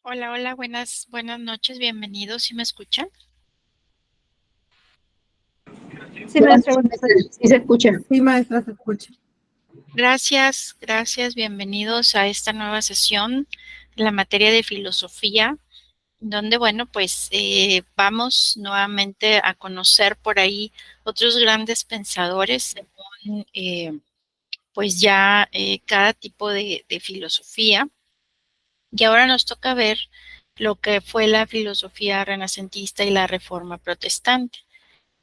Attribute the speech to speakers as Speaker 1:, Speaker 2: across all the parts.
Speaker 1: Hola, hola, buenas noches, bienvenidos. ¿Sí me escuchan?
Speaker 2: Sí, maestra, sí se escucha.
Speaker 3: Sí, maestra, se escucha.
Speaker 1: Gracias, bienvenidos a esta nueva sesión de la materia de filosofía, donde, bueno, pues vamos nuevamente a conocer por ahí otros grandes pensadores según, pues ya cada tipo de filosofía. Y ahora nos toca ver lo que fue la filosofía renacentista y la reforma protestante.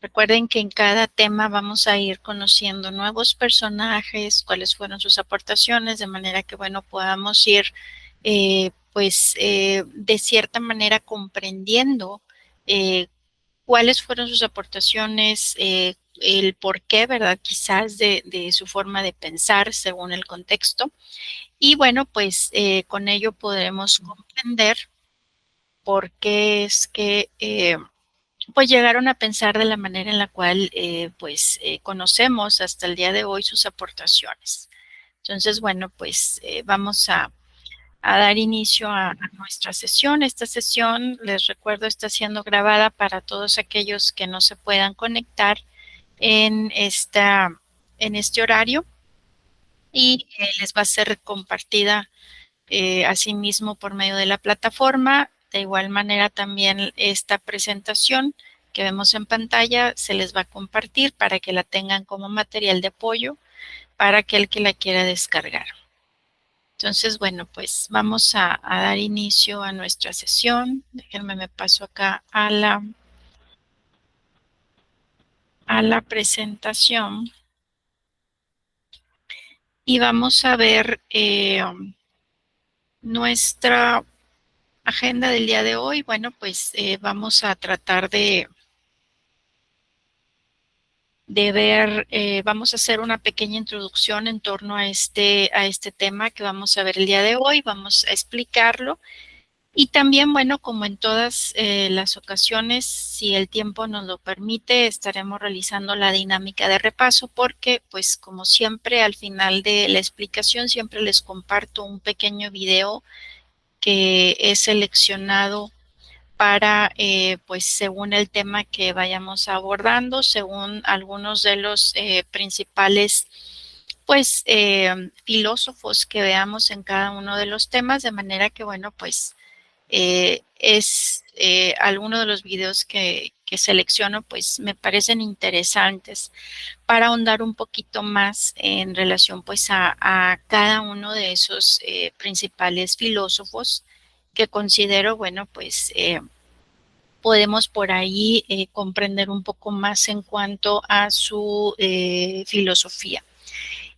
Speaker 1: Recuerden que en cada tema vamos a ir conociendo nuevos personajes, cuáles fueron sus aportaciones, de manera que, bueno, podamos ir, de cierta manera comprendiendo eh, cuáles fueron sus aportaciones, el por qué, ¿verdad? Quizás de su forma de pensar según el contexto. Y bueno, pues con ello podremos comprender por qué es que pues llegaron a pensar de la manera en la cual conocemos hasta el día de hoy sus aportaciones. Entonces, bueno, pues vamos a dar inicio a nuestra sesión. Esta sesión, les recuerdo, está siendo grabada para todos aquellos que no se puedan conectar en, en este horario y les va a ser compartida asimismo por medio de la plataforma. De igual manera también esta presentación que vemos en pantalla se les va a compartir para que la tengan como material de apoyo para aquel que la quiera descargar. Entonces, bueno, pues vamos a dar inicio a nuestra sesión. Déjenme me paso acá a la presentación y vamos a ver nuestra agenda del día de hoy. Bueno, pues vamos a tratar de ver, vamos a hacer una pequeña introducción en torno a este tema que vamos a ver el día de hoy, vamos a explicarlo y también, bueno, como en todas las ocasiones, si el tiempo nos lo permite, estaremos realizando la dinámica de repaso porque, pues, como siempre, al final de la explicación siempre les comparto un pequeño video que he seleccionado para, pues, según el tema que vayamos abordando, según algunos de los principales, pues, filósofos que veamos en cada uno de los temas, de manera que, bueno, pues, es alguno de los videos que selecciono, pues, me parecen interesantes para ahondar un poquito más en relación, pues, a cada uno de esos principales filósofos que considero, bueno, pues, podemos por ahí comprender un poco más en cuanto a su filosofía.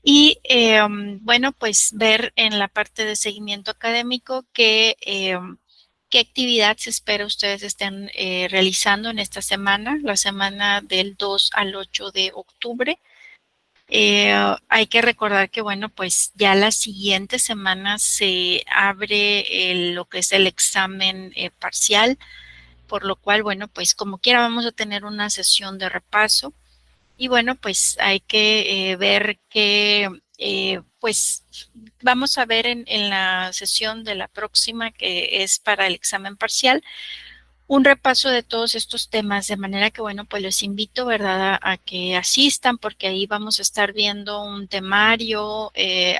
Speaker 1: Y bueno, pues ver en la parte de seguimiento académico qué actividad se espera ustedes estén realizando en esta semana, la semana del 2 al 8 de octubre. Hay que recordar que, bueno, pues ya la siguiente semana se abre lo que es el examen parcial por lo cual, bueno, pues como quiera vamos a tener una sesión de repaso y bueno, pues hay que ver que, pues vamos a ver en la sesión de la próxima, que es para el examen parcial, un repaso de todos estos temas, de manera que, bueno, pues los invito, ¿verdad?, a que asistan, porque ahí vamos a estar viendo un temario,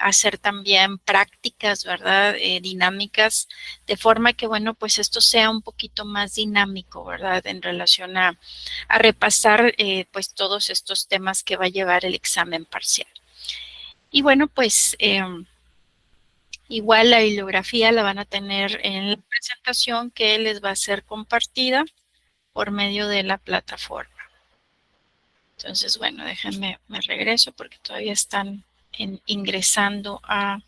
Speaker 1: hacer también prácticas, ¿verdad?, dinámicas, de forma que, bueno, pues esto sea un poquito más dinámico, ¿verdad?, en relación a repasar, pues todos estos temas que va a llevar el examen parcial. Y bueno, pues igual la bibliografía la van a tener en la presentación que les va a ser compartida por medio de la plataforma. Entonces, bueno, déjenme, me regreso porque todavía están ingresando a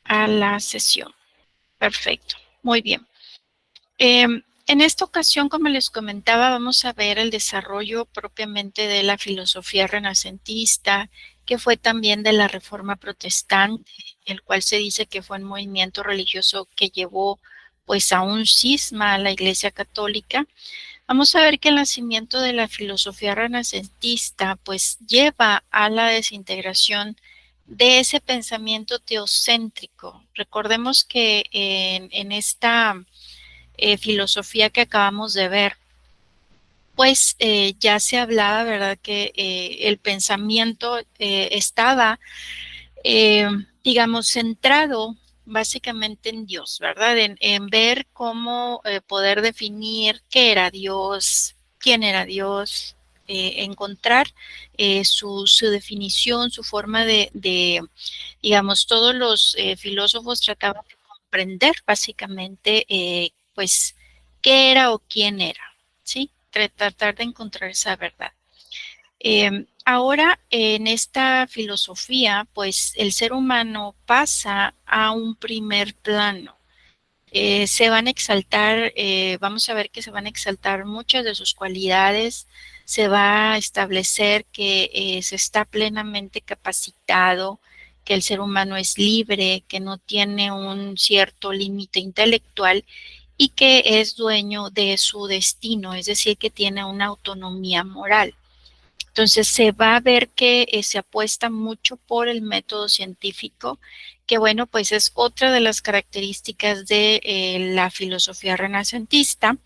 Speaker 1: la sesión. Perfecto, muy bien. En esta ocasión, como les comentaba, vamos a ver el desarrollo propiamente de la filosofía renacentista, que fue también de la Reforma Protestante, el cual se dice que fue un movimiento religioso que llevó pues a un cisma a la Iglesia Católica. Vamos a ver que el nacimiento de la filosofía renacentista pues lleva a la desintegración de ese pensamiento teocéntrico. Recordemos que en esta filosofía que acabamos de ver, pues ya se hablaba, ¿verdad?, que el pensamiento estaba, digamos, centrado básicamente en Dios, ¿verdad? En ver cómo poder definir qué era Dios, quién era Dios, encontrar su definición, su forma digamos, todos los filósofos trataban de comprender básicamente, pues, qué era o quién era, ¿sí? Tratar de encontrar esa verdad. Ahora, en esta filosofía, pues el ser humano pasa a un primer plano. Se van a exaltar, vamos a ver que se van a exaltar muchas de sus cualidades, se va a establecer que se está plenamente capacitado, que el ser humano es libre, que no tiene un cierto límite intelectual y que es dueño de su destino, es decir, que tiene una autonomía moral. Entonces se va a ver que se apuesta mucho por el método científico, que bueno, pues es otra de las características de la filosofía renacentista.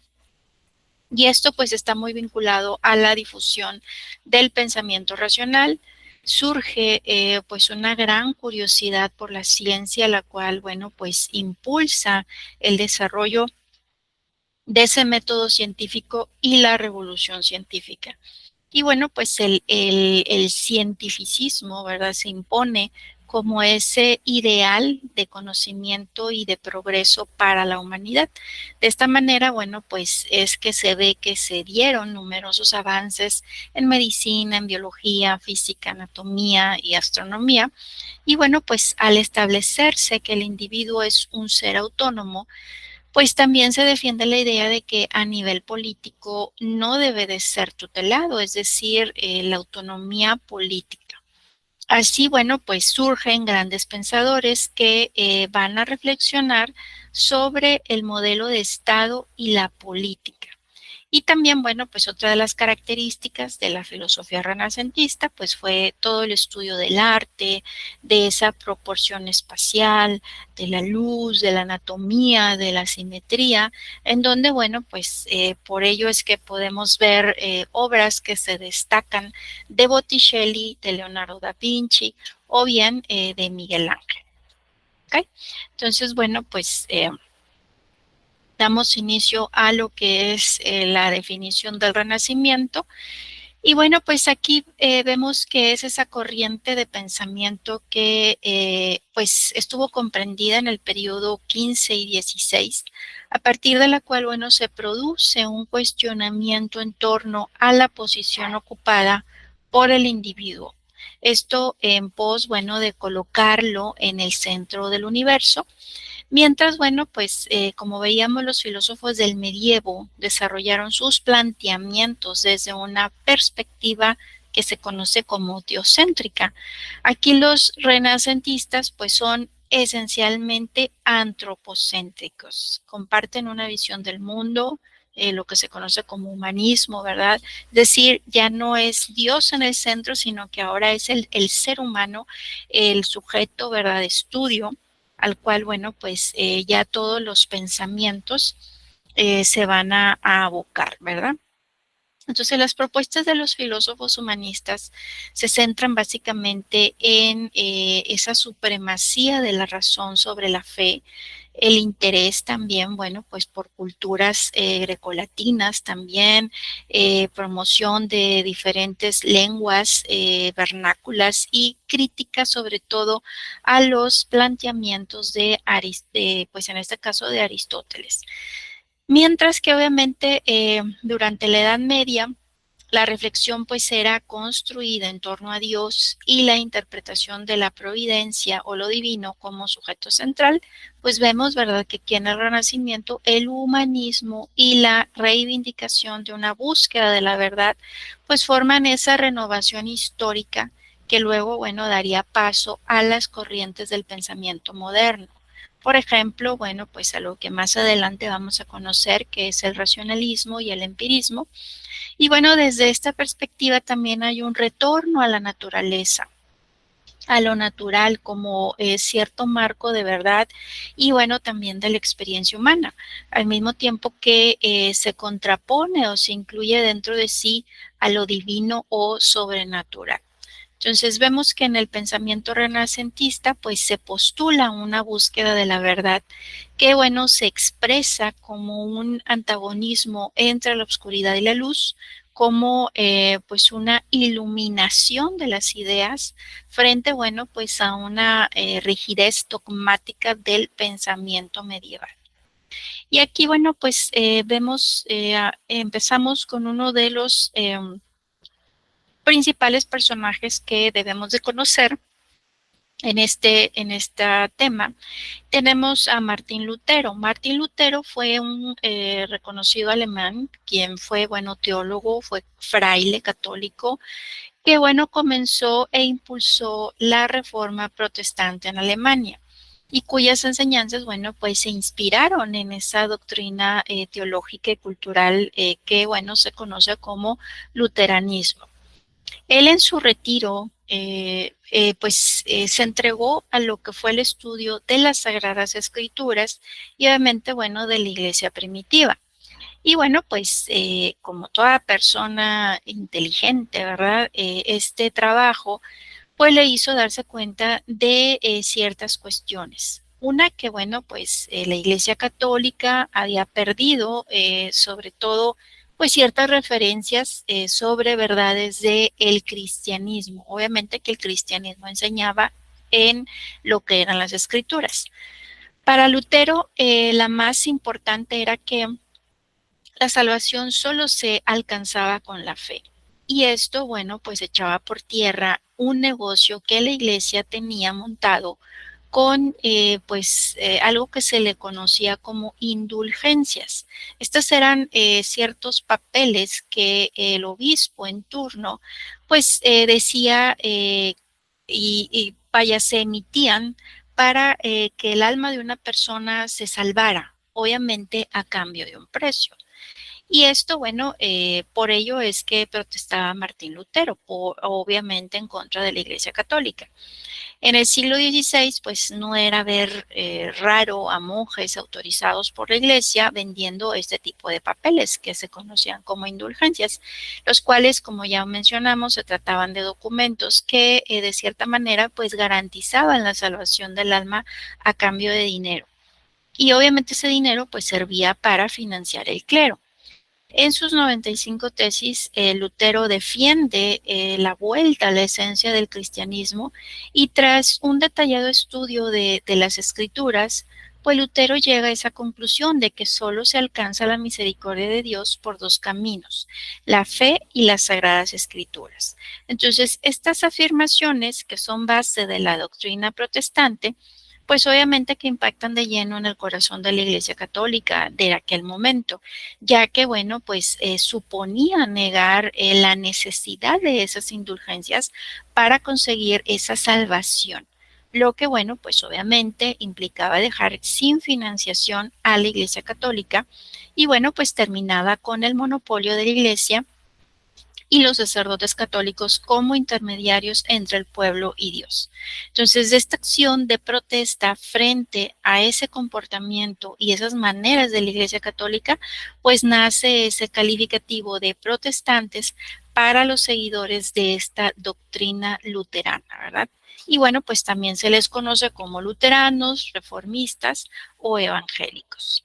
Speaker 1: Y esto pues está muy vinculado a la difusión del pensamiento racional. Surge pues una gran curiosidad por la ciencia, la cual, bueno, pues impulsa el desarrollo de ese método científico y la revolución científica. Y bueno, pues el cientificismo, ¿verdad?, se impone como ese ideal de conocimiento y de progreso para la humanidad. De esta manera, bueno, pues es que se ve que se dieron numerosos avances en medicina, en biología, física, anatomía y astronomía. Y bueno, pues al establecerse que el individuo es un ser autónomo, pues también se defiende la idea de que a nivel político no debe de ser tutelado, es decir, la autonomía política. Así, bueno, pues surgen grandes pensadores que van a reflexionar sobre el modelo de Estado y la política. Y también, bueno, pues otra de las características de la filosofía renacentista, pues fue todo el estudio del arte, de esa proporción espacial, de la luz, de la anatomía, de la simetría, en donde, bueno, pues por ello es que podemos ver obras que se destacan de Botticelli, de Leonardo da Vinci o bien de Miguel Ángel. ¿Okay? Entonces, bueno, pues damos inicio a lo que es la definición del Renacimiento. Y bueno, pues aquí vemos que es esa corriente de pensamiento que pues estuvo comprendida en el periodo 15 y 16, a partir de la cual, bueno, se produce un cuestionamiento en torno a la posición ocupada por el individuo. Esto en pos, bueno, de colocarlo en el centro del universo. Mientras, bueno, pues como veíamos, los filósofos del medievo desarrollaron sus planteamientos desde una perspectiva que se conoce como teocéntrica. Aquí los renacentistas pues son esencialmente antropocéntricos. Comparten una visión del mundo, lo que se conoce como humanismo, ¿verdad? Es decir, ya no es Dios en el centro, sino que ahora es el ser humano, el sujeto, ¿verdad?, de estudio, al cual, bueno, pues ya todos los pensamientos se van a abocar, ¿verdad? Entonces, las propuestas de los filósofos humanistas se centran básicamente en esa supremacía de la razón sobre la fe, el interés también, bueno, pues por culturas grecolatinas también, promoción de diferentes lenguas vernáculas y crítica sobre todo a los planteamientos pues en este caso de Aristóteles. Mientras que obviamente durante la Edad Media la reflexión pues era construida en torno a Dios y la interpretación de la providencia o lo divino como sujeto central, pues vemos, ¿verdad?, que aquí en el Renacimiento el humanismo y la reivindicación de una búsqueda de la verdad pues forman esa renovación histórica que luego, bueno, daría paso a las corrientes del pensamiento moderno. Por ejemplo, bueno, pues a lo que más adelante vamos a conocer, que es el racionalismo y el empirismo. Y bueno, desde esta perspectiva también hay un retorno a la naturaleza, a lo natural como cierto marco de verdad y bueno, también de la experiencia humana, al mismo tiempo que se contrapone o se incluye dentro de sí a lo divino o sobrenatural. Entonces vemos que en el pensamiento renacentista pues se postula una búsqueda de la verdad que bueno se expresa como un antagonismo entre la oscuridad y la luz, como pues una iluminación de las ideas frente bueno pues a una rigidez dogmática del pensamiento medieval. Y aquí bueno pues vemos, empezamos con uno de los principales personajes que debemos de conocer en este tema. Tenemos a Martín Lutero. Martín Lutero fue un reconocido alemán, quien fue, bueno, teólogo, fue fraile católico, que, bueno, comenzó e impulsó la reforma protestante en Alemania y cuyas enseñanzas, bueno, pues se inspiraron en esa doctrina teológica y cultural que, bueno, se conoce como luteranismo. Él en su retiro, se entregó a lo que fue el estudio de las Sagradas Escrituras y obviamente, bueno, de la iglesia primitiva. Y bueno, pues como toda persona inteligente, ¿verdad? Este trabajo pues le hizo darse cuenta de ciertas cuestiones. Una que, bueno, pues la Iglesia Católica había perdido, sobre todo, pues ciertas referencias sobre verdades del cristianismo. Obviamente que el cristianismo enseñaba en lo que eran las escrituras. Para Lutero, la más importante era que la salvación solo se alcanzaba con la fe. Y esto, bueno, pues echaba por tierra un negocio que la iglesia tenía montado con algo que se le conocía como indulgencias. Estos eran ciertos papeles que el obispo en turno pues decía y vaya, se emitían para que el alma de una persona se salvara, obviamente a cambio de un precio. Y esto, bueno, por ello es que protestaba Martín Lutero, obviamente en contra de la Iglesia Católica. En el siglo XVI, pues no era ver raro a monjes autorizados por la Iglesia vendiendo este tipo de papeles que se conocían como indulgencias, los cuales, como ya mencionamos, se trataban de documentos que de cierta manera pues garantizaban la salvación del alma a cambio de dinero. Y obviamente ese dinero pues servía para financiar el clero. En sus 95 tesis, Lutero defiende la vuelta a la esencia del cristianismo y tras un detallado estudio de las escrituras, pues Lutero llega a esa conclusión de que solo se alcanza la misericordia de Dios por dos caminos, la fe y las sagradas escrituras. Entonces, estas afirmaciones, que son base de la doctrina protestante, pues obviamente que impactan de lleno en el corazón de la Iglesia Católica de aquel momento, ya que, bueno, pues suponía negar la necesidad de esas indulgencias para conseguir esa salvación. lo que, bueno, pues obviamente implicaba dejar sin financiación a la Iglesia Católica y, bueno, pues terminaba con el monopolio de la Iglesia y los sacerdotes católicos como intermediarios entre el pueblo y Dios. Entonces, de esta acción de protesta frente a ese comportamiento y esas maneras de la Iglesia Católica, pues nace ese calificativo de protestantes para los seguidores de esta doctrina luterana, ¿verdad? Y bueno, pues también se les conoce como luteranos, reformistas o evangélicos.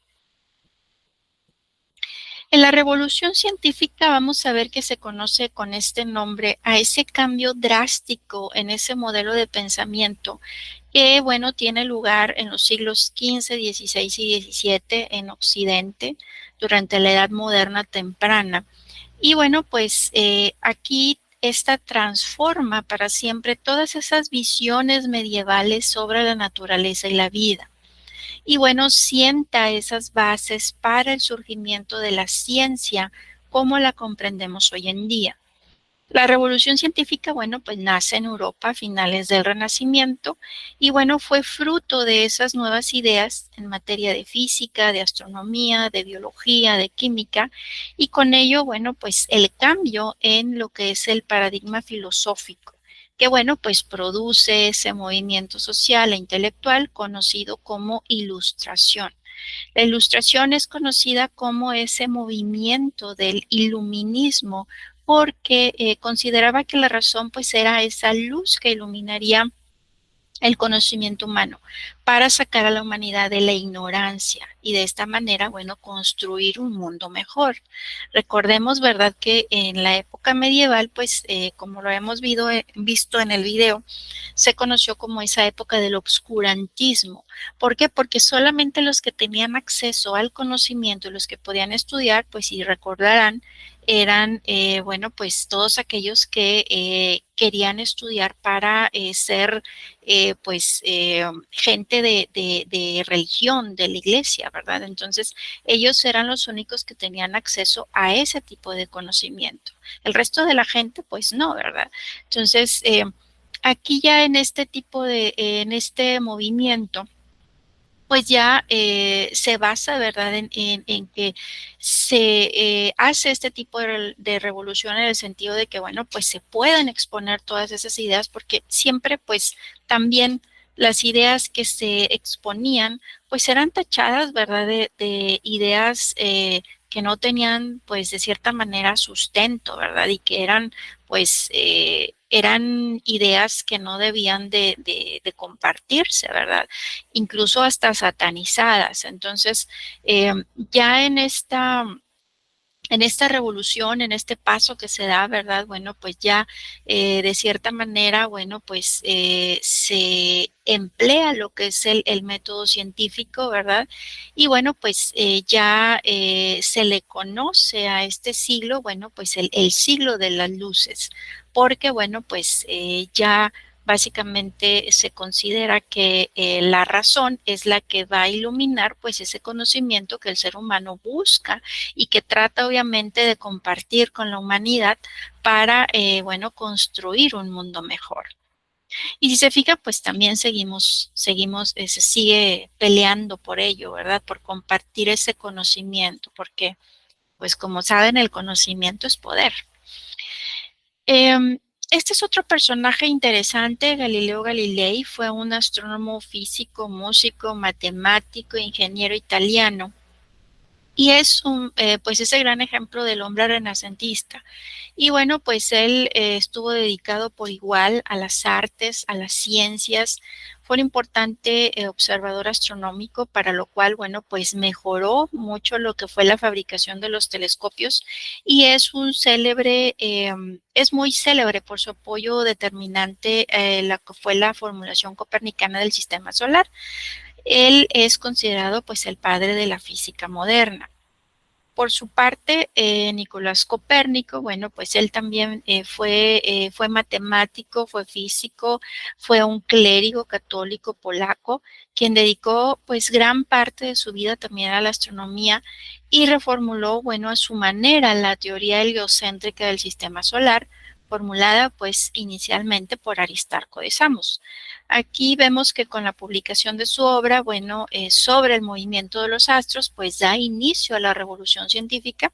Speaker 1: En la revolución científica vamos a ver que se conoce con este nombre a ese cambio drástico en ese modelo de pensamiento que, bueno, tiene lugar en los siglos XV, XVI y XVII en Occidente durante la Edad Moderna temprana. Y bueno, pues aquí esta transforma para siempre todas esas visiones medievales sobre la naturaleza y la vida y bueno, sienta esas bases para el surgimiento de la ciencia como la comprendemos hoy en día. La revolución científica, bueno, pues nace en Europa a finales del Renacimiento y bueno, fue fruto de esas nuevas ideas en materia de física, de astronomía, de biología, de química y con ello, bueno, pues el cambio en lo que es el paradigma filosófico que bueno, pues produce ese movimiento social e intelectual conocido como ilustración. La ilustración es conocida como ese movimiento del iluminismo porque consideraba que la razón pues era esa luz que iluminaría el conocimiento humano para sacar a la humanidad de la ignorancia y de esta manera, bueno, construir un mundo mejor. Recordemos, ¿verdad?, que en la época medieval, pues, como lo hemos visto en el video, se conoció como esa época del obscurantismo. ¿Por qué? Porque solamente los que tenían acceso al conocimiento y los que podían estudiar, pues si recordarán, eran, bueno, pues todos aquellos que querían estudiar para ser pues gente de religión, de la iglesia, ¿verdad? Entonces ellos eran los únicos que tenían acceso a ese tipo de conocimiento. El resto de la gente, pues no, ¿verdad? Entonces, aquí ya en este tipo en este movimiento, pues ya se basa, ¿verdad?, en que se hace este tipo de revolución en el sentido de que, bueno, pues se puedan exponer todas esas ideas porque siempre, pues, también las ideas que se exponían, pues eran tachadas, ¿verdad?, de ideas que no tenían, pues, de cierta manera sustento, ¿verdad?, y que eran, pues, eran ideas que no debían de compartirse, ¿verdad?, incluso hasta satanizadas. Entonces, ya en esta revolución, en este paso que se da, ¿verdad? Bueno, pues ya de cierta manera, bueno, pues se emplea lo que es el método científico, ¿verdad? Y bueno, pues ya se le conoce a este siglo, bueno, pues el siglo de las luces, porque bueno, pues ya básicamente se considera que la razón es la que va a iluminar pues ese conocimiento que el ser humano busca y que trata obviamente de compartir con la humanidad para, bueno, construir un mundo mejor. Y si se fija, pues también se sigue peleando por ello, ¿verdad? Por compartir ese conocimiento, porque, pues como saben, el conocimiento es poder. Este es otro personaje interesante, Galileo Galilei, fue un astrónomo, físico, músico, matemático, ingeniero italiano. Y es pues ese gran ejemplo del hombre renacentista. Y bueno, pues él estuvo dedicado por igual a las artes, a las ciencias. Fue un importante observador astronómico, para lo cual, bueno, pues mejoró mucho lo que fue la fabricación de los telescopios y es un célebre, es muy célebre por su apoyo determinante la que fue la formulación copernicana del sistema solar. Él es considerado pues el padre de la física moderna. Por su parte, Nicolás Copérnico, bueno, pues él también fue matemático, fue físico, fue un clérigo católico polaco, quien dedicó pues gran parte de su vida también a la astronomía y reformuló, bueno, a su manera la teoría heliocéntrica del sistema solar, formulada pues inicialmente por Aristarco de Samos. Aquí vemos que con la publicación de su obra, bueno, sobre el movimiento de los astros, pues da inicio a la revolución científica,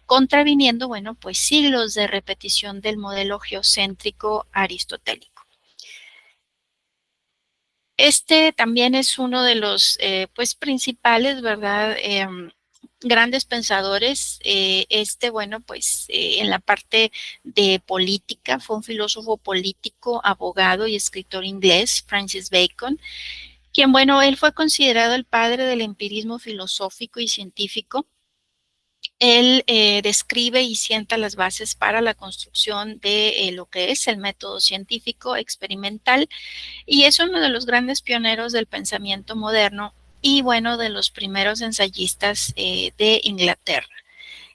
Speaker 1: contraviniendo, bueno, pues siglos de repetición del modelo geocéntrico aristotélico. Este también es uno de los pues principales, ¿verdad? Grandes pensadores. Bueno, pues en la parte de política, fue un filósofo político, abogado y escritor inglés, Francis Bacon, quien, bueno, él fue considerado el padre del empirismo filosófico y científico. Él describe y sienta las bases para la construcción de lo que es el método científico experimental y es uno de los grandes pioneros del pensamiento moderno y, bueno, de los primeros ensayistas de Inglaterra.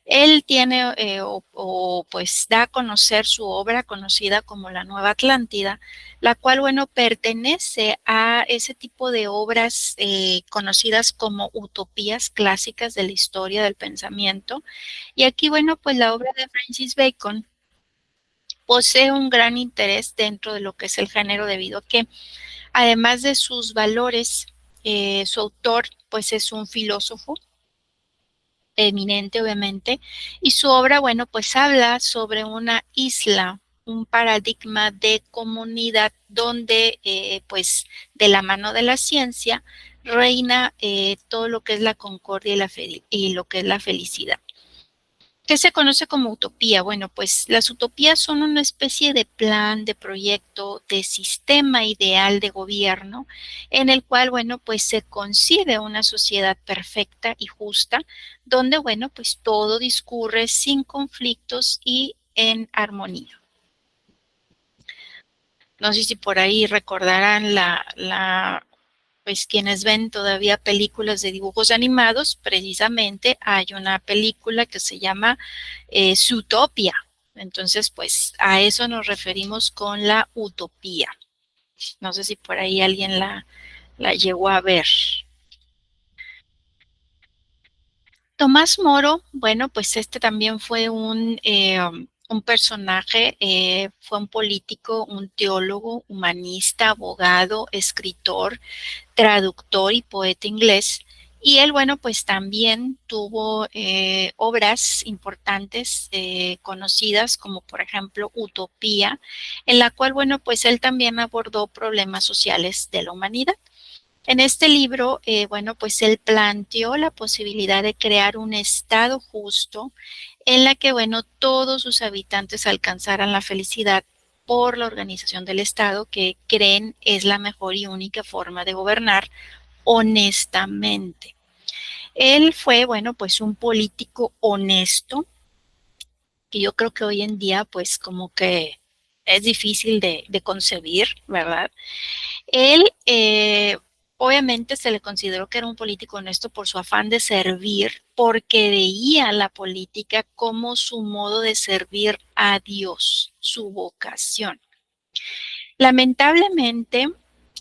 Speaker 1: Él tiene pues da a conocer su obra conocida como la Nueva Atlántida, la cual, bueno, pertenece a ese tipo de obras conocidas como utopías clásicas de la historia del pensamiento. Y aquí, bueno, pues la obra de Francis Bacon posee un gran interés dentro de lo que es el género debido a que, además de sus valores, su autor pues es un filósofo eminente, obviamente, y su obra, bueno, pues habla sobre una isla, un paradigma de comunidad donde, pues, de la mano de la ciencia reina todo lo que es la concordia y lo que es la felicidad. ¿Qué se conoce como utopía? Bueno, pues las utopías son una especie de plan, de proyecto, de sistema ideal de gobierno en el cual, bueno, pues se concibe una sociedad perfecta y justa, donde, bueno, pues todo discurre sin conflictos y en armonía. No sé si por ahí recordarán pues quienes ven todavía películas de dibujos animados, precisamente hay una película que se llama Zootopia. Entonces, pues a eso nos referimos con la utopía. No sé si por ahí alguien la llegó a ver. Tomás Moro, bueno, pues este también fue un personaje, fue un político, un teólogo, humanista, abogado, escritor, traductor y poeta inglés. Y él, bueno, pues también tuvo obras importantes conocidas como por ejemplo Utopía, en la cual, bueno, pues él también abordó problemas sociales de la humanidad. En este libro, bueno, pues él planteó la posibilidad de crear un estado justo en la que, bueno, todos sus habitantes alcanzaran la felicidad por la organización del Estado que creen es la mejor y única forma de gobernar honestamente. Él fue, bueno, pues un político honesto, que yo creo que hoy en día, pues como que es difícil de concebir, ¿verdad? Él, obviamente, se le consideró que era un político honesto por su afán de servir, porque veía la política como su modo de servir a Dios, su vocación. Lamentablemente,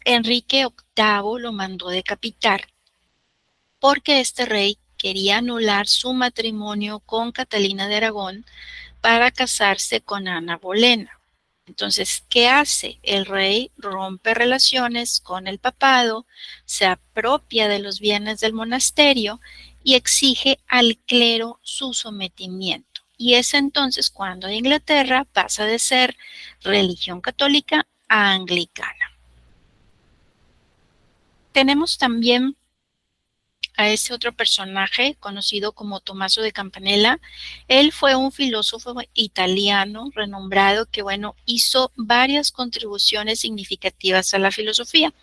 Speaker 1: Enrique VIII lo mandó decapitar porque este rey quería anular su matrimonio con Catalina de Aragón para casarse con Ana Bolena. Entonces, ¿qué hace? El rey rompe relaciones con el papado, se apropia de los bienes del monasterio y exige al clero su sometimiento. Y es entonces cuando Inglaterra pasa de ser religión católica a anglicana. Tenemos también a ese otro personaje conocido como Tommaso de Campanella. Él fue un filósofo italiano renombrado que, bueno, hizo varias contribuciones significativas a la filosofía.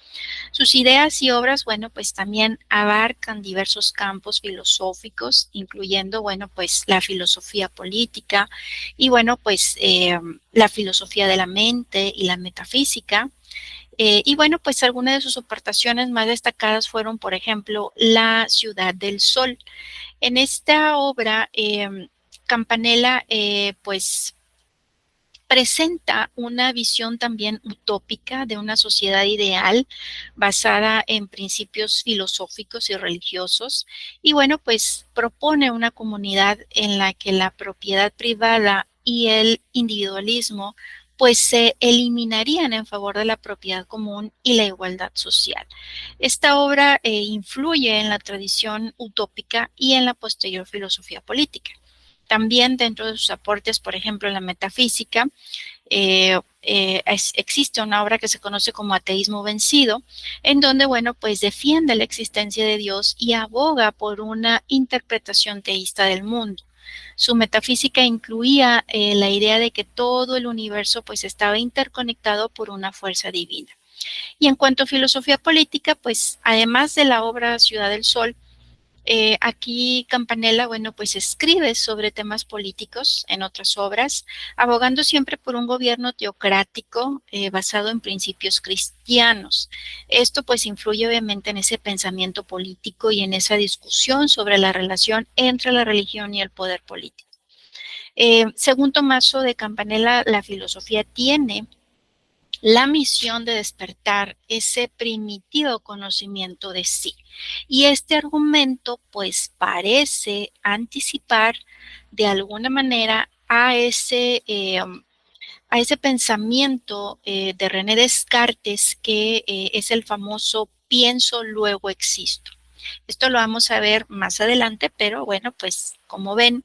Speaker 1: Sus ideas y obras, bueno, pues también abarcan diversos campos filosóficos, incluyendo, bueno, pues la filosofía política y, bueno, pues la filosofía de la mente y la metafísica. Y bueno, pues algunas de sus aportaciones más destacadas fueron, por ejemplo, La Ciudad del Sol. En esta obra, Campanella, pues presenta una visión también utópica de una sociedad ideal basada en principios filosóficos y religiosos. Y bueno, pues propone una comunidad en la que la propiedad privada y el individualismo pues se eliminarían en favor de la propiedad común y la igualdad social. Esta obra influye en la tradición utópica y en la posterior filosofía política. También dentro de sus aportes, por ejemplo, en la metafísica, existe una obra que se conoce como Ateísmo Vencido, en donde, bueno, pues defiende la existencia de Dios y aboga por una interpretación teísta del mundo. Su metafísica incluía la idea de que todo el universo pues estaba interconectado por una fuerza divina. Y en cuanto a filosofía política, pues además de la obra Ciudad del Sol, aquí Campanella, bueno, pues escribe sobre temas políticos en otras obras, abogando siempre por un gobierno teocrático basado en principios cristianos. Esto pues influye obviamente en ese pensamiento político y en esa discusión sobre la relación entre la religión y el poder político. Según Tommaso de Campanella, la filosofía tiene la misión de despertar ese primitivo conocimiento de sí. Y este argumento pues parece anticipar de alguna manera a ese pensamiento de René Descartes que es el famoso pienso, luego existo. Esto lo vamos a ver más adelante, pero bueno, pues como ven,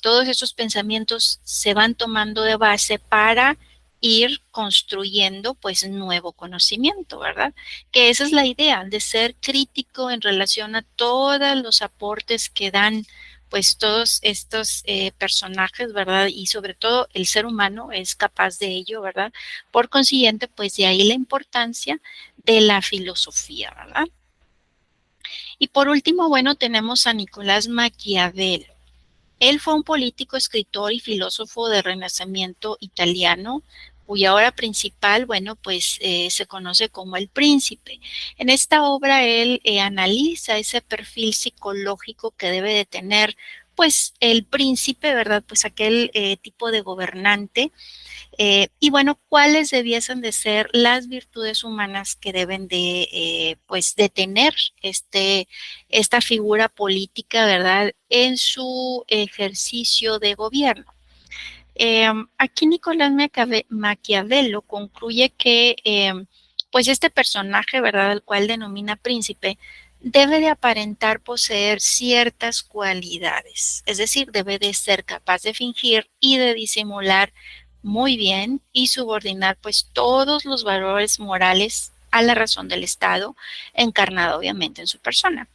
Speaker 1: todos esos pensamientos se van tomando de base para ir construyendo pues nuevo conocimiento, ¿verdad? Que esa es la idea, de ser crítico en relación a todos los aportes que dan pues todos estos personajes, ¿verdad? Y sobre todo el ser humano es capaz de ello, ¿verdad? Por consiguiente, pues de ahí la importancia de la filosofía, ¿verdad? Y por último, bueno, tenemos a Nicolás Maquiavelo. Él fue un político, escritor y filósofo del Renacimiento italiano, cuya obra principal, bueno, pues se conoce como El Príncipe. En esta obra él analiza ese perfil psicológico que debe de tener, pues, el príncipe, ¿verdad? Pues aquel tipo de gobernante y bueno, ¿cuáles debiesen de ser las virtudes humanas que deben de, pues, de tener esta figura política, ¿verdad?, en su ejercicio de gobierno? Aquí Nicolás Maquiavelo concluye que, pues, este personaje, ¿verdad?, al cual denomina príncipe, debe de aparentar poseer ciertas cualidades, es decir, debe de ser capaz de fingir y de disimular muy bien y subordinar pues todos los valores morales a la razón del Estado, encarnado obviamente en su persona.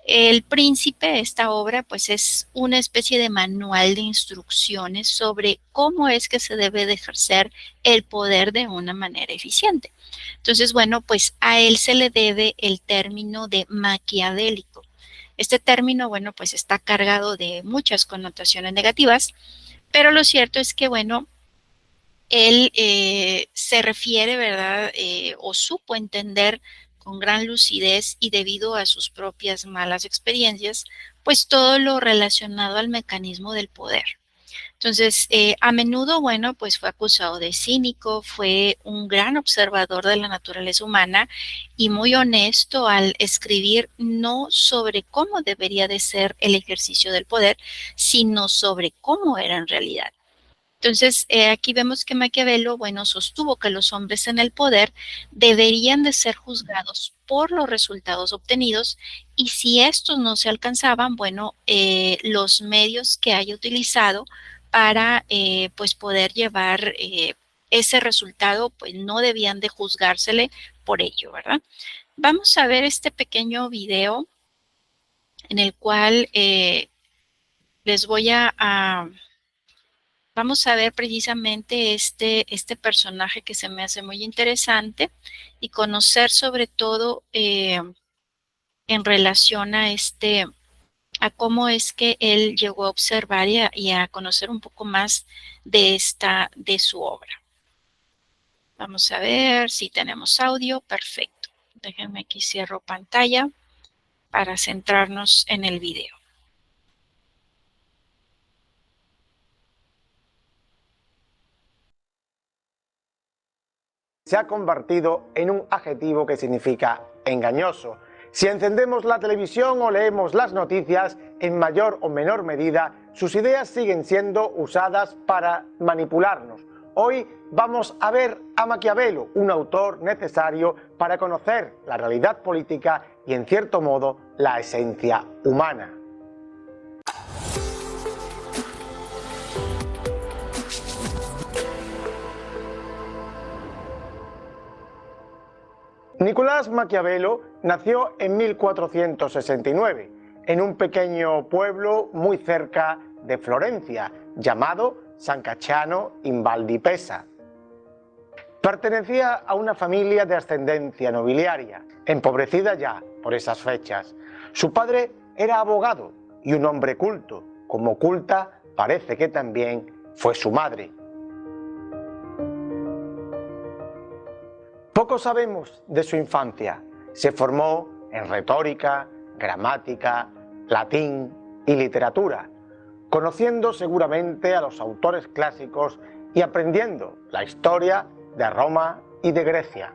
Speaker 1: El Príncipe, esta obra, pues es una especie de manual de instrucciones sobre cómo es que se debe de ejercer el poder de una manera eficiente. Entonces, bueno, pues a él se le debe el término de maquiavélico. Este término, bueno, pues está cargado de muchas connotaciones negativas, pero lo cierto es que, bueno, él se refiere, ¿verdad? O supo entender con gran lucidez y debido a sus propias malas experiencias, pues todo lo relacionado al mecanismo del poder. Entonces, a menudo, bueno, pues fue acusado de cínico, fue un gran observador de la naturaleza humana y muy honesto al escribir no sobre cómo debería de ser el ejercicio del poder, sino sobre cómo era en realidad. Entonces, aquí vemos que Maquiavelo, bueno, sostuvo que los hombres en el poder deberían de ser juzgados por los resultados obtenidos y si estos no se alcanzaban, bueno, los medios que haya utilizado para, pues, poder llevar ese resultado, pues, no debían de juzgársele por ello, ¿verdad? Vamos a ver este pequeño video en el cual les voy vamos a ver precisamente este personaje que se me hace muy interesante y conocer sobre todo en relación a a cómo es que él llegó a observar y a conocer un poco más de su obra. Vamos a ver si tenemos audio. Perfecto. Déjenme aquí cierro pantalla para centrarnos en el video.
Speaker 3: Se ha convertido en un adjetivo que significa engañoso. Si encendemos la televisión o leemos las noticias, en mayor o menor medida sus ideas siguen siendo usadas para manipularnos. Hoy vamos a ver a Maquiavelo, un autor necesario para conocer la realidad política y, en cierto modo, la esencia humana. Nicolás Maquiavelo nació en 1469 en un pequeño pueblo muy cerca de Florencia, llamado San Cacciano in Val di Pesa. Pertenecía a una familia de ascendencia nobiliaria, empobrecida ya por esas fechas. Su padre era abogado y un hombre culto, como culta parece que también fue su madre. Poco sabemos de su infancia. Se formó en retórica, gramática, latín y literatura, conociendo seguramente a los autores clásicos y aprendiendo la historia de Roma y de Grecia.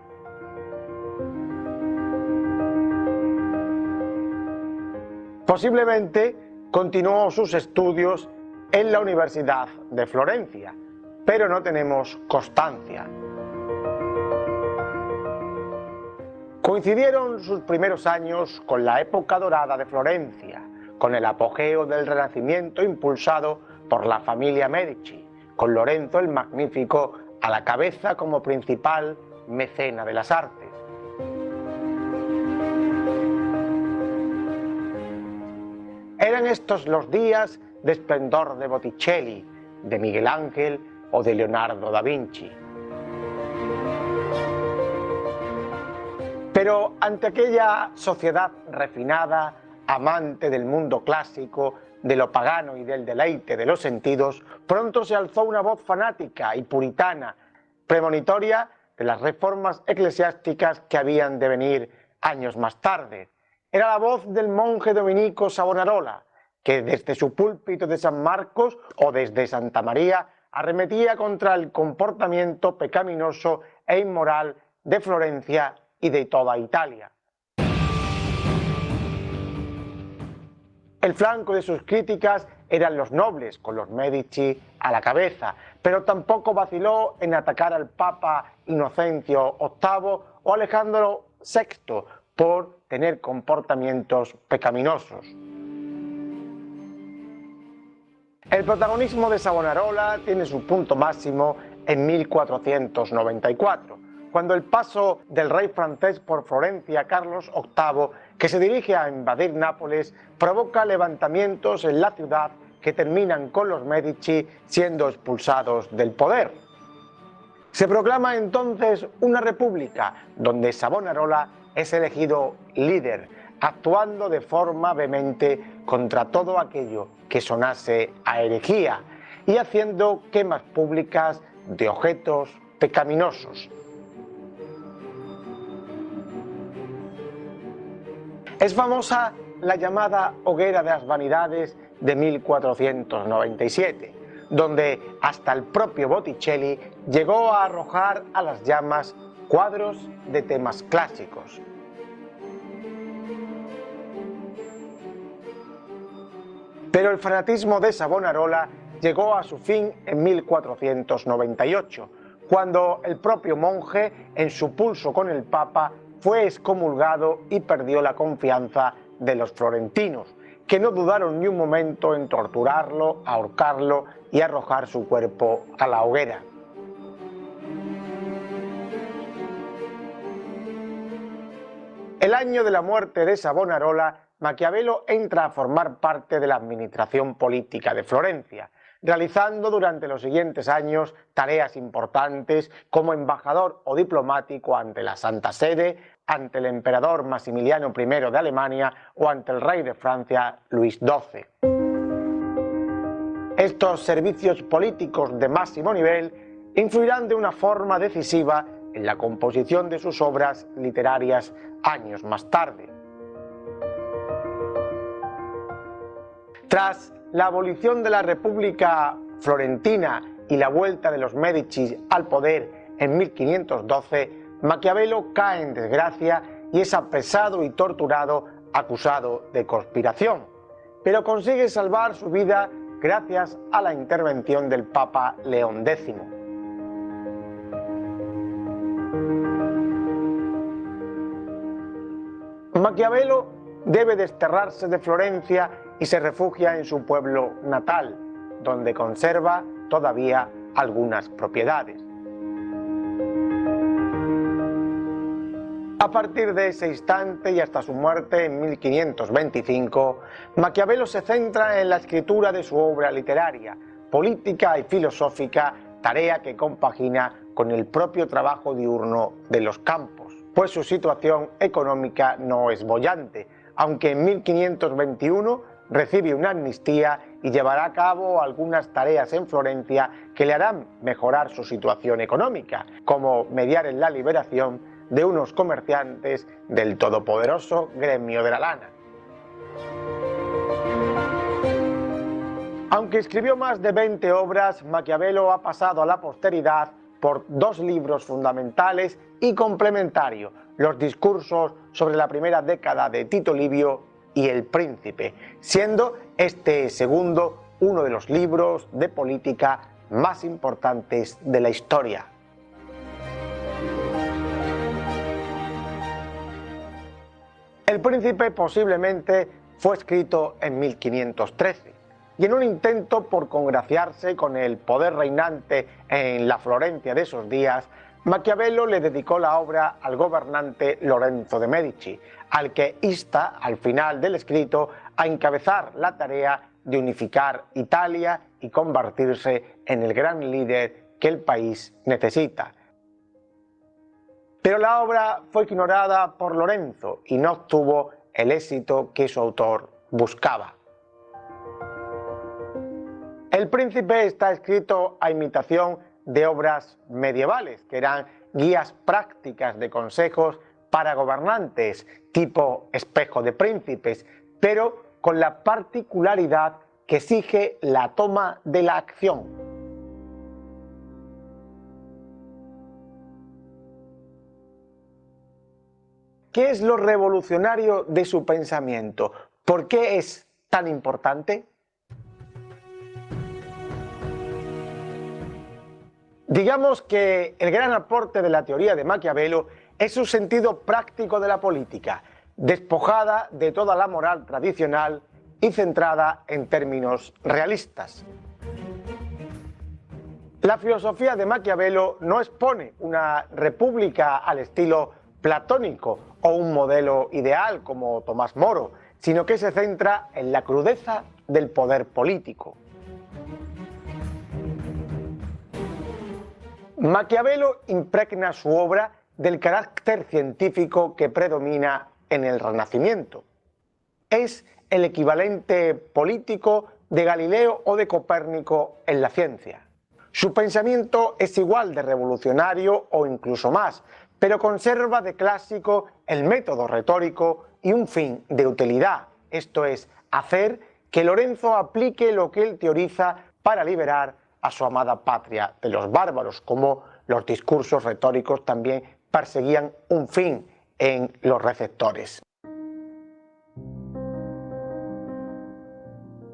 Speaker 3: Posiblemente continuó sus estudios en la Universidad de Florencia, pero no tenemos constancia. Coincidieron sus primeros años con la época dorada de Florencia, con el apogeo del Renacimiento impulsado por la familia Medici, con Lorenzo el Magnífico a la cabeza como principal mecena de las artes. Eran estos los días de esplendor de Botticelli, de Miguel Ángel o de Leonardo da Vinci. Pero ante aquella sociedad refinada, amante del mundo clásico, de lo pagano y del deleite de los sentidos, pronto se alzó una voz fanática y puritana, premonitoria de las reformas eclesiásticas que habían de venir años más tarde. Era la voz del monje dominico Savonarola, que desde su púlpito de San Marcos o desde Santa María arremetía contra el comportamiento pecaminoso e inmoral de Florencia y de toda Italia. El flanco de sus críticas eran los nobles, con los Medici a la cabeza, pero tampoco vaciló en atacar al Papa Inocencio VIII o Alejandro VI por tener comportamientos pecaminosos. El protagonismo de Savonarola tiene su punto máximo en 1494, cuando el paso del rey francés por Florencia, Carlos VIII, que se dirige a invadir Nápoles, provoca levantamientos en la ciudad que terminan con los Medici siendo expulsados del poder. Se proclama entonces una república, donde Savonarola es elegido líder, actuando de forma vehemente contra todo aquello que sonase a herejía y haciendo quemas públicas de objetos pecaminosos. Es famosa la llamada Hoguera de las Vanidades de 1497, donde hasta el propio Botticelli llegó a arrojar a las llamas cuadros de temas clásicos. Pero el fanatismo de Savonarola llegó a su fin en 1498, cuando el propio monje, en su pulso con el Papa, fue excomulgado y perdió la confianza de los florentinos, que no dudaron ni un momento en torturarlo, ahorcarlo y arrojar su cuerpo a la hoguera. El año de la muerte de Savonarola, Maquiavelo entra a formar parte de la administración política de Florencia, realizando durante los siguientes años tareas importantes como embajador o diplomático ante la Santa Sede, ante el emperador Maximiliano I de Alemania o ante el rey de Francia Luis XII. Estos servicios políticos de máximo nivel influirán de una forma decisiva en la composición de sus obras literarias años más tarde. Tras la abolición de la República Florentina y la vuelta de los Medici al poder en 1512, Maquiavelo cae en desgracia y es apresado y torturado, acusado de conspiración, pero consigue salvar su vida gracias a la intervención del Papa León X. Maquiavelo debe desterrarse de Florencia y se refugia en su pueblo natal, donde conserva todavía algunas propiedades. A partir de ese instante y hasta su muerte en 1525, Maquiavelo se centra en la escritura de su obra literaria, política y filosófica, tarea que compagina con el propio trabajo diurno de los campos, pues su situación económica no es boyante, aunque en 1521 recibe una amnistía y llevará a cabo algunas tareas en Florencia que le harán mejorar su situación económica, como mediar en la liberación de unos comerciantes del todopoderoso gremio de la lana. Aunque escribió más de 20 obras, Maquiavelo ha pasado a la posteridad por dos libros fundamentales y complementarios: los discursos sobre la primera década de Tito Livio y El Príncipe, siendo este segundo uno de los libros de política más importantes de la historia. El Príncipe posiblemente fue escrito en 1513 y en un intento por congraciarse con el poder reinante en la Florencia de esos días, Maquiavelo le dedicó la obra al gobernante Lorenzo de Medici, al que insta al final del escrito a encabezar la tarea de unificar Italia y convertirse en el gran líder que el país necesita. Pero la obra fue ignorada por Lorenzo y no obtuvo el éxito que su autor buscaba. El Príncipe está escrito a imitación de obras medievales, que eran guías prácticas de consejos para gobernantes, tipo Espejo de Príncipes, pero con la particularidad que exige la toma de la acción. ¿Qué es lo revolucionario de su pensamiento? ¿Por qué es tan importante? Digamos que el gran aporte de la teoría de Maquiavelo es su sentido práctico de la política, despojada de toda la moral tradicional y centrada en términos realistas. La filosofía de Maquiavelo no expone una república al estilo platónico o un modelo ideal como Tomás Moro, sino que se centra en la crudeza del poder político. Maquiavelo impregna su obra del carácter científico que predomina en el Renacimiento. Es el equivalente político de Galileo o de Copérnico en la ciencia. Su pensamiento es igual de revolucionario o incluso más, pero conserva de clásico el método retórico y un fin de utilidad, esto es, hacer que Lorenzo aplique lo que él teoriza para liberar a su amada patria de los bárbaros, como los discursos retóricos también perseguían un fin en los receptores.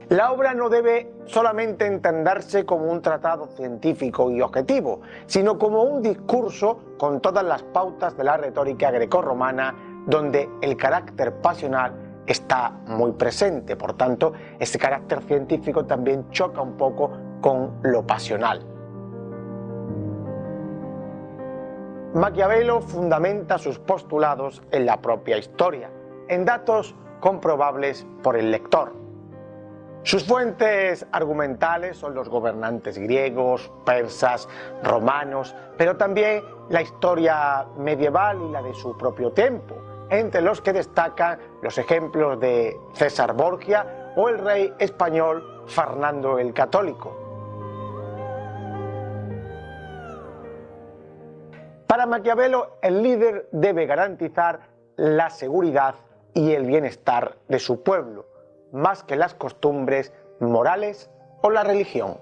Speaker 3: La obra no debe solamente entenderse como un tratado científico y objetivo, sino como un discurso con todas las pautas de la retórica grecorromana, donde el carácter pasional está muy presente. Por tanto, ese carácter científico también choca un poco con lo pasional. Maquiavelo fundamenta sus postulados en la propia historia, en datos comprobables por el lector. Sus fuentes argumentales son los gobernantes griegos, persas, romanos, pero también la historia medieval y la de su propio tiempo, entre los que destacan los ejemplos de César Borgia o el rey español Fernando el Católico. Para Maquiavelo, el líder debe garantizar la seguridad y el bienestar de su pueblo, más que las costumbres morales o la religión.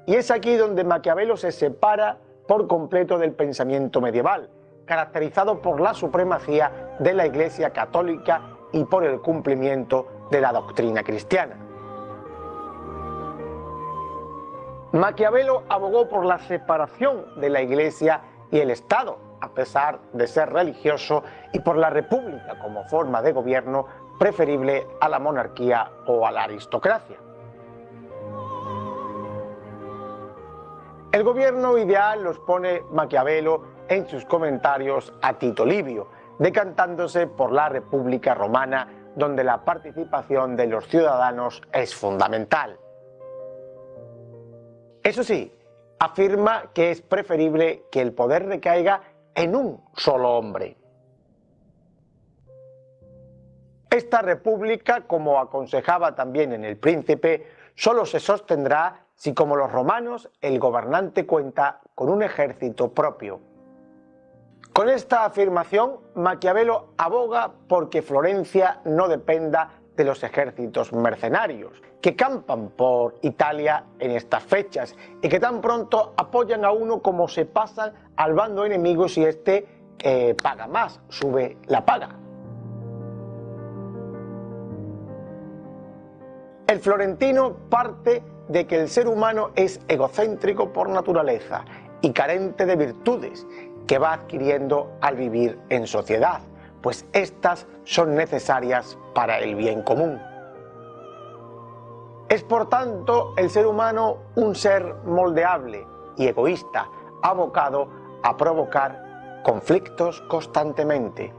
Speaker 3: Y es aquí donde Maquiavelo se separa por completo del pensamiento medieval, caracterizado por la supremacía de la Iglesia católica y por el cumplimiento de la doctrina cristiana. Maquiavelo abogó por la separación de la Iglesia y el Estado, a pesar de ser religioso, y por la república como forma de gobierno preferible a la monarquía o a la aristocracia. El gobierno ideal los pone Maquiavelo en sus comentarios a Tito Livio, decantándose por la República Romana, donde la participación de los ciudadanos es fundamental. Eso sí, afirma que es preferible que el poder recaiga en un solo hombre. Esta república, como aconsejaba también en El Príncipe, solo se sostendrá si, como los romanos, el gobernante cuenta con un ejército propio. Con esta afirmación, Maquiavelo aboga porque Florencia no dependa de los ejércitos mercenarios que campan por Italia en estas fechas y que tan pronto apoyan a uno como se pasan al bando enemigo si éste paga más, sube la paga. El florentino parte de que el ser humano es egocéntrico por naturaleza y carente de virtudes que va adquiriendo al vivir en sociedad, pues éstas son necesarias para el bien común. Es por tanto el ser humano un ser moldeable y egoísta, abocado a provocar conflictos constantemente.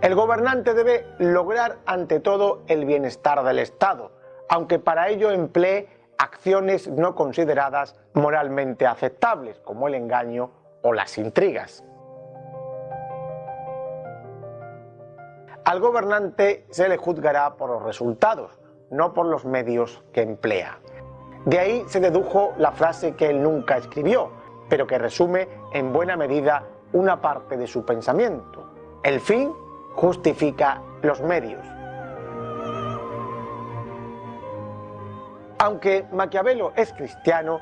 Speaker 3: El gobernante debe lograr ante todo el bienestar del Estado, aunque para ello emplee acciones no consideradas moralmente aceptables, como el engaño o las intrigas. Al gobernante se le juzgará por los resultados, no por los medios que emplea. De ahí se dedujo la frase que él nunca escribió, pero que resume en buena medida una parte de su pensamiento: el fin justifica los medios. Aunque Maquiavelo es cristiano,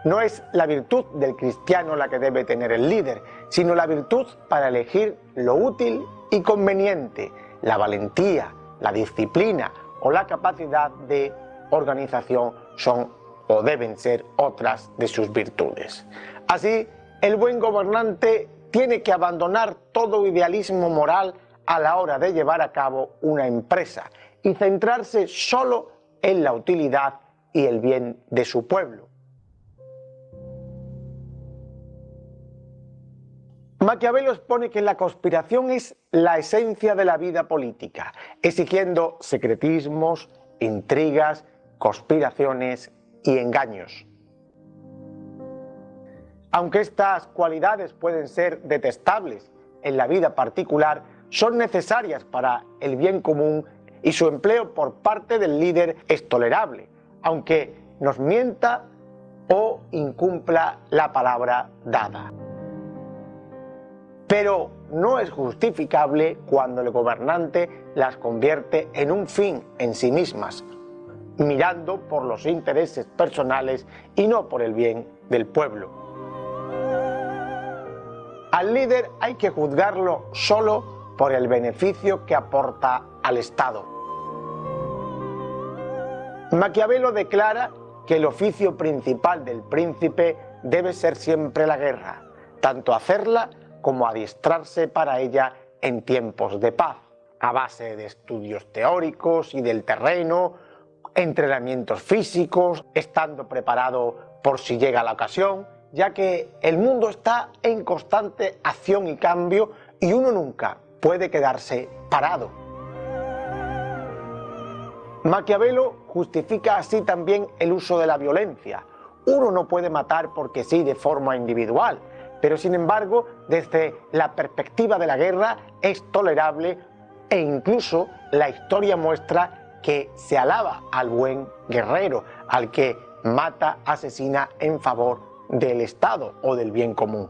Speaker 3: no es la virtud del cristiano la que debe tener el líder, sino la virtud para elegir lo útil y conveniente, la valentía, la disciplina o la capacidad de organización son o deben ser otras de sus virtudes. Así, el buen gobernante tiene que abandonar todo idealismo moral a la hora de llevar a cabo una empresa y centrarse solo en la utilidad y el bien de su pueblo. Maquiavelo expone que la conspiración es la esencia de la vida política, exigiendo secretismos, intrigas, conspiraciones y engaños. Aunque estas cualidades pueden ser detestables en la vida particular, son necesarias para el bien común y su empleo por parte del líder es tolerable, aunque nos mienta o incumpla la palabra dada. Pero no es justificable cuando el gobernante las convierte en un fin en sí mismas, mirando por los intereses personales y no por el bien del pueblo. Al líder hay que juzgarlo solo por el beneficio que aporta al Estado. Maquiavelo declara que el oficio principal del príncipe debe ser siempre la guerra, tanto hacerla como adiestrarse para ella en tiempos de paz, a base de estudios teóricos y del terreno, entrenamientos físicos, estando preparado por si llega la ocasión, ya que el mundo está en constante acción y cambio y uno nunca puede quedarse parado. Maquiavelo justifica así también el uso de la violencia. Uno no puede matar porque sí de forma individual, pero sin embargo, desde la perspectiva de la guerra es tolerable e incluso la historia muestra que se alaba al buen guerrero, al que mata, asesina en favor del Estado o del bien común.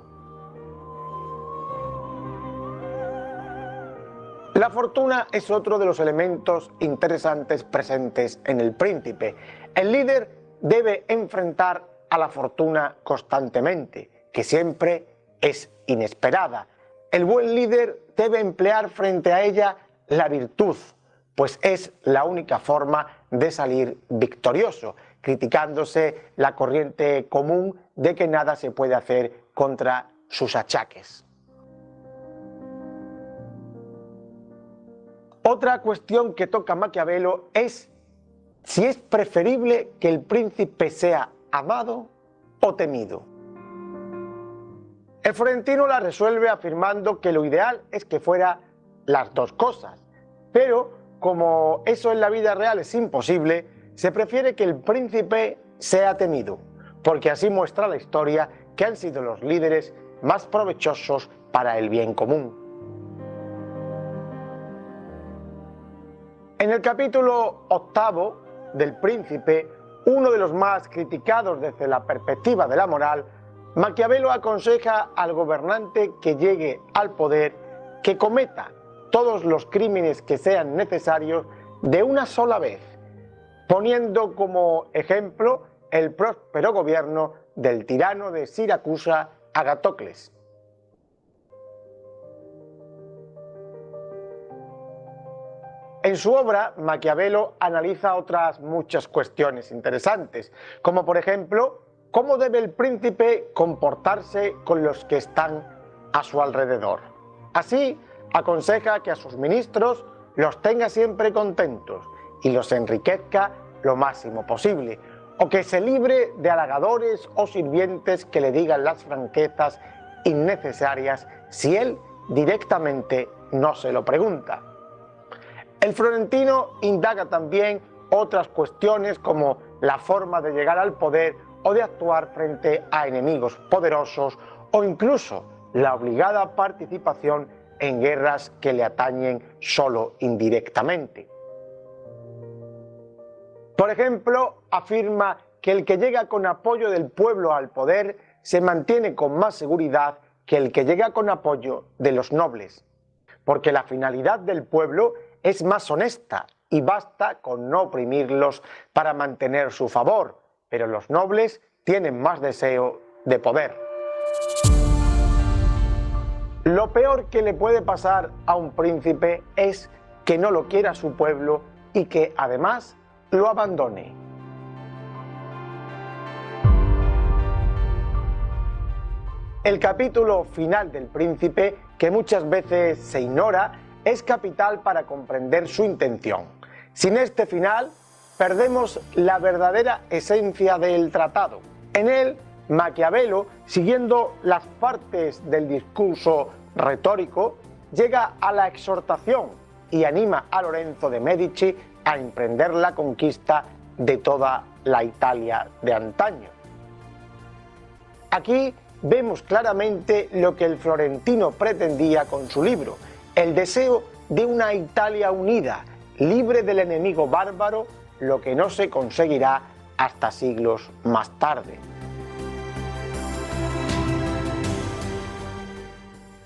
Speaker 3: La fortuna es otro de los elementos interesantes presentes en El Príncipe. El líder debe enfrentar a la fortuna constantemente, que siempre es inesperada. El buen líder debe emplear frente a ella la virtud, pues es la única forma de salir victorioso, criticándose la corriente común de que nada se puede hacer contra sus achaques. Otra cuestión que toca Maquiavelo es si es preferible que el príncipe sea amado o temido. El florentino la resuelve afirmando que lo ideal es que fuera las dos cosas, pero como eso en la vida real es imposible, se prefiere que el príncipe sea temido, porque así muestra la historia que han sido los líderes más provechosos para el bien común. En el capítulo 8 del Príncipe, uno de los más criticados desde la perspectiva de la moral, Maquiavelo aconseja al gobernante que llegue al poder que cometa todos los crímenes que sean necesarios de una sola vez, poniendo como ejemplo el próspero gobierno del tirano de Siracusa, Agatocles. En su obra, Maquiavelo analiza otras muchas cuestiones interesantes, como por ejemplo, cómo debe el príncipe comportarse con los que están a su alrededor. Así, aconseja que a sus ministros los tenga siempre contentos y los enriquezca lo máximo posible, o que se libre de halagadores o sirvientes que le digan las franquezas innecesarias si él directamente no se lo pregunta. El florentino indaga también otras cuestiones como la forma de llegar al poder o de actuar frente a enemigos poderosos o incluso la obligada participación en guerras que le atañen solo indirectamente. Por ejemplo, afirma que el que llega con apoyo del pueblo al poder se mantiene con más seguridad que el que llega con apoyo de los nobles, porque la finalidad del pueblo es más honesta y basta con no oprimirlos para mantener su favor, pero los nobles tienen más deseo de poder. Lo peor que le puede pasar a un príncipe es que no lo quiera su pueblo y que además lo abandone. El capítulo final del Príncipe, que muchas veces se ignora, es capital para comprender su intención. Sin este final, perdemos la verdadera esencia del tratado. En él, Maquiavelo, siguiendo las partes del discurso retórico, llega a la exhortación y anima a Lorenzo de Medici a emprender la conquista de toda la Italia de antaño. Aquí vemos claramente lo que el florentino pretendía con su libro, el deseo de una Italia unida, libre del enemigo bárbaro, lo que no se conseguirá hasta siglos más tarde.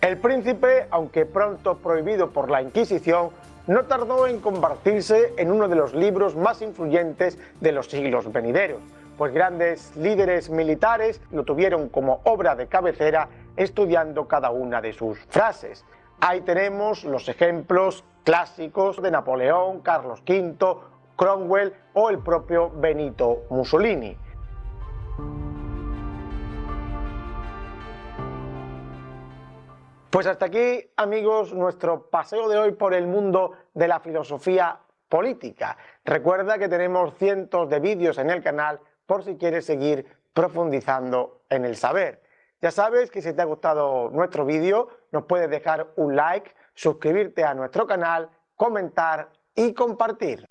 Speaker 3: El Príncipe, aunque pronto prohibido por la Inquisición, no tardó en convertirse en uno de los libros más influyentes de los siglos venideros, pues grandes líderes militares lo tuvieron como obra de cabecera estudiando cada una de sus frases. Ahí tenemos los ejemplos clásicos de Napoleón, Carlos V, Cromwell o el propio Benito Mussolini. Pues hasta aquí, amigos, nuestro paseo de hoy por el mundo de la filosofía política. Recuerda que tenemos cientos de vídeos en el canal por si quieres seguir profundizando en el saber. Ya sabes que si te ha gustado nuestro vídeo, nos puedes dejar un like, suscribirte a nuestro canal, comentar y compartir.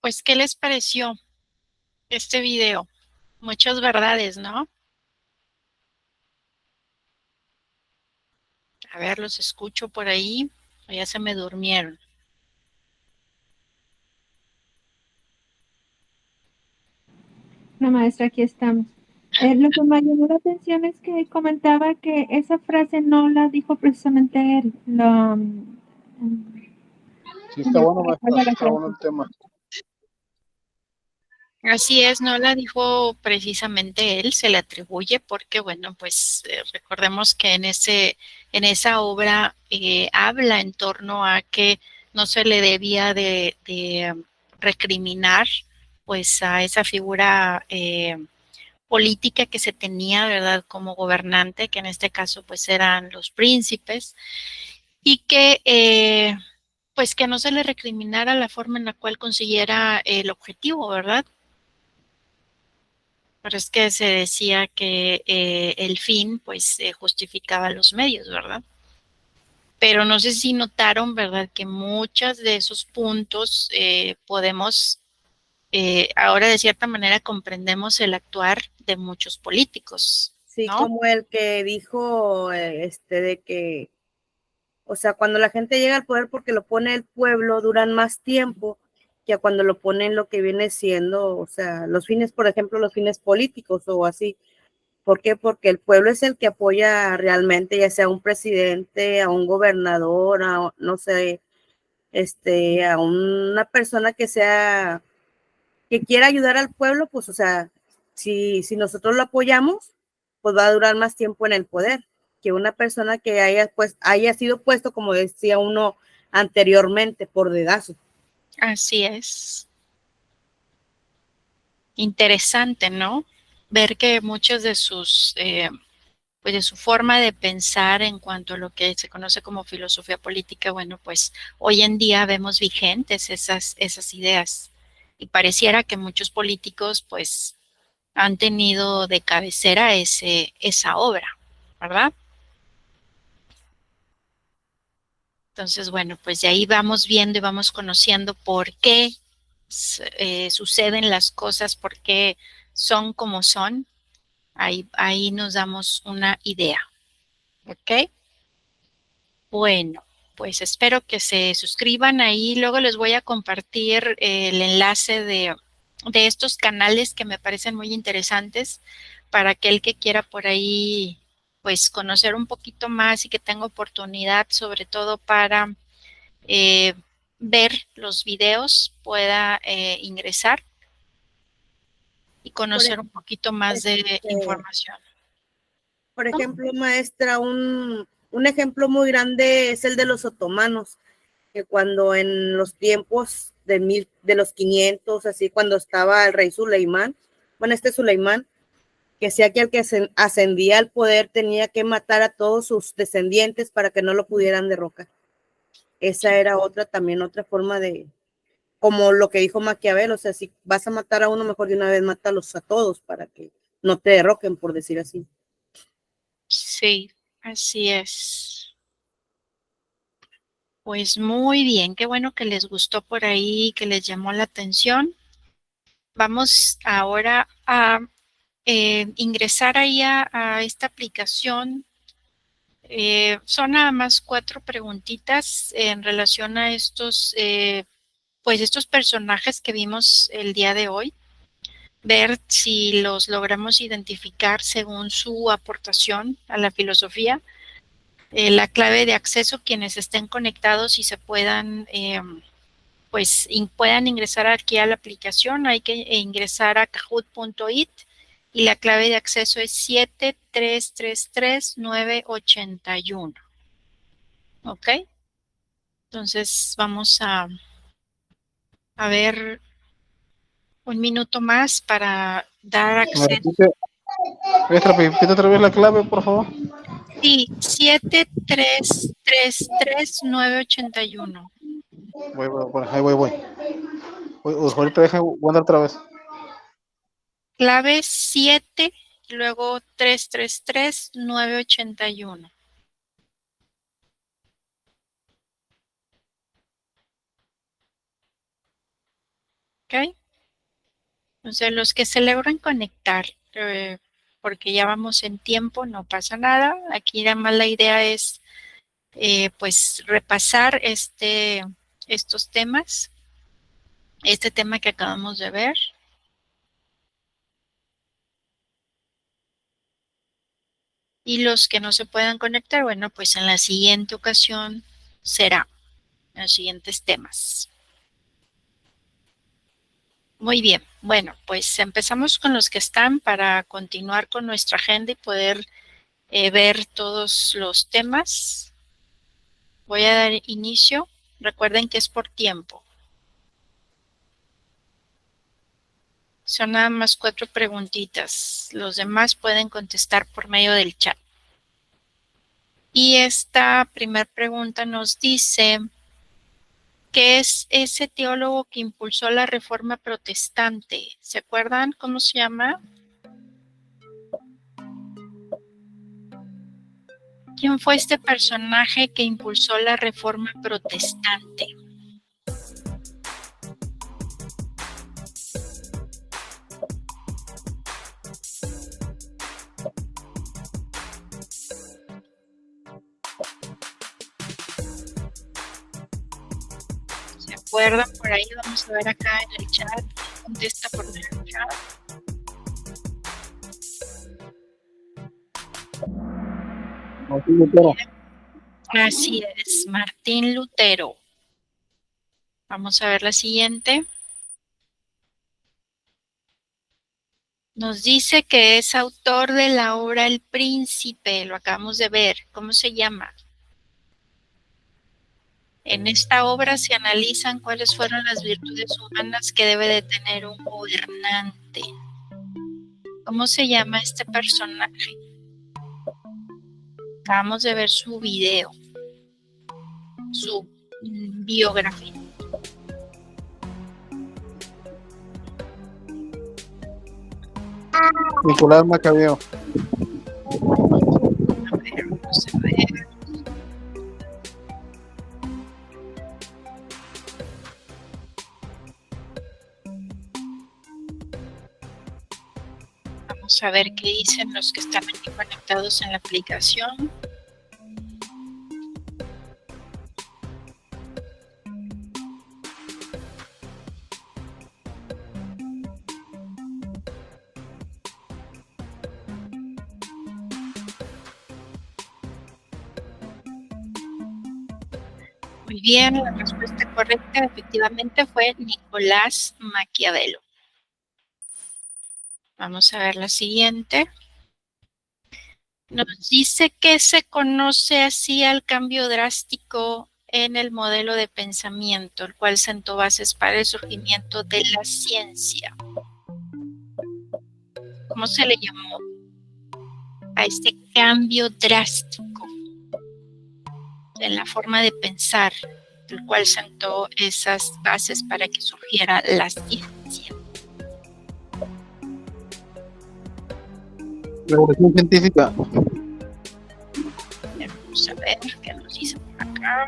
Speaker 1: Pues, ¿qué les pareció este video? Muchas verdades, ¿no? A ver, los escucho por ahí, o ya se me durmieron.
Speaker 2: No, maestra, aquí estamos. Lo que me llamó la atención es que comentaba que esa frase no la dijo precisamente él.
Speaker 4: Sí, está bueno, maestra, está bueno el tema.
Speaker 1: Así es, no la dijo precisamente él, se le atribuye porque, bueno, pues recordemos que en esa obra habla en torno a que no se le debía de recriminar pues a esa figura política que se tenía, ¿verdad?, como gobernante, que en este caso pues eran los príncipes, y que pues que no se le recriminara la forma en la cual consiguiera el objetivo, ¿verdad? Pero es que se decía que el fin, pues, justificaba los medios, ¿verdad? Pero no sé si notaron, ¿verdad?, que muchos de esos puntos podemos, ahora de cierta manera comprendemos el actuar de muchos políticos,
Speaker 5: Sí,
Speaker 1: ¿no?
Speaker 5: como el que dijo, de que, o sea, cuando la gente llega al poder porque lo pone el pueblo, duran más tiempo que cuando lo ponen lo que viene siendo, o sea, los fines, por ejemplo, los fines políticos o así. ¿Por qué? Porque el pueblo es el que apoya realmente, ya sea a un presidente, a un gobernador, a, no sé, a una persona que sea, que quiera ayudar al pueblo, pues, o sea, si nosotros lo apoyamos, pues va a durar más tiempo en el poder que una persona que haya sido puesto, como decía uno anteriormente, por dedazo.
Speaker 1: Así es. Interesante, ¿no? Ver que muchos de sus pues de su forma de pensar en cuanto a lo que se conoce como filosofía política, bueno, pues hoy en día vemos vigentes esas ideas y pareciera que muchos políticos pues han tenido de cabecera esa obra, ¿verdad? Entonces, bueno, pues de ahí vamos viendo y vamos conociendo por qué suceden las cosas, por qué son como son. Ahí nos damos una idea, ¿ok? Bueno, pues espero que se suscriban ahí. Luego les voy a compartir el enlace de estos canales que me parecen muy interesantes para aquel que quiera por ahí, pues conocer un poquito más y que tenga oportunidad, sobre todo para eh, ver los videos, pueda ingresar y
Speaker 5: Por,
Speaker 1: conocer un poquito más de
Speaker 5: este,
Speaker 1: información.
Speaker 5: por
Speaker 1: ¿No?
Speaker 5: ejemplo, maestra, un ejemplo muy grande es el de los otomanos, que cuando en los tiempos de los 500, así cuando estaba el rey Suleimán, bueno, Suleimán, que sea que el que ascendía al poder tenía que matar a todos sus descendientes para que no lo pudieran derrocar. Esa era también otra forma de, como lo que dijo Maquiavelo, o sea, si vas a matar a uno, mejor de una vez mátalos a todos para que no te derroquen, por decir así.
Speaker 1: Sí, así es. Pues muy bien, qué bueno que les gustó por ahí, que les llamó la atención. Vamos ahora a ingresar ahí a esta aplicación. Son nada más 4 preguntitas en relación a pues estos personajes que vimos el día de hoy. Ver si los logramos identificar según su aportación a la filosofía. La clave de acceso, quienes estén conectados y se puedan pues puedan ingresar aquí a la aplicación, hay que ingresar a kahoot.it y la clave de acceso es 7333981. ¿Ok? Entonces vamos a ver un minuto más para dar
Speaker 4: Me
Speaker 1: acceso.
Speaker 4: repite otra vez la clave, por favor.
Speaker 1: Sí, 7333981.
Speaker 4: Ahí voy. Ahorita voy a andar otra vez.
Speaker 1: Clave 7 y luego 333981. ¿Ok? Entonces, los que se logran conectar, porque ya vamos en tiempo, no pasa nada. Aquí nada más la idea es, pues, repasar estos temas, este tema que acabamos de ver. Y los que no se puedan conectar, bueno, pues en la siguiente ocasión será. en los siguientes temas. Muy bien, bueno, pues empezamos con los que están para continuar con nuestra agenda y poder ver todos los temas. Voy a dar inicio. Recuerden que es por tiempo. Son nada más 4 preguntitas. Los demás pueden contestar por medio del chat. Y esta primera pregunta nos dice, ¿qué es ese teólogo que impulsó la Reforma Protestante? ¿Se acuerdan cómo se llama? ¿Quién fue este personaje que impulsó la Reforma Protestante? ¿Se acuerdan? Por ahí vamos a ver acá en el chat. Contesta por el chat.
Speaker 4: Martín Lutero.
Speaker 1: Así es, Martín Lutero. Vamos a ver la siguiente. Nos dice que es autor de la obra El Príncipe, lo acabamos de ver. ¿Cómo se llama? En esta obra se analizan cuáles fueron las virtudes humanas que debe de tener un gobernante. ¿Cómo se llama este personaje? Acabamos de ver su video, su biografía.
Speaker 4: Nicolás Macabeo.
Speaker 1: A ver, vamos a ver. Vamos a ver qué dicen los que están aquí conectados en la aplicación. Muy bien, la respuesta correcta efectivamente fue Nicolás Maquiavelo. Vamos a ver la siguiente. Nos dice que se conoce así al cambio drástico en el modelo de pensamiento, el cual sentó bases para el surgimiento de la ciencia. ¿Cómo se le llamó a este cambio drástico en la forma de pensar, el cual sentó esas bases para que surgiera la ciencia?
Speaker 4: Revolución científica.
Speaker 1: Vamos a ver qué nos dice por acá.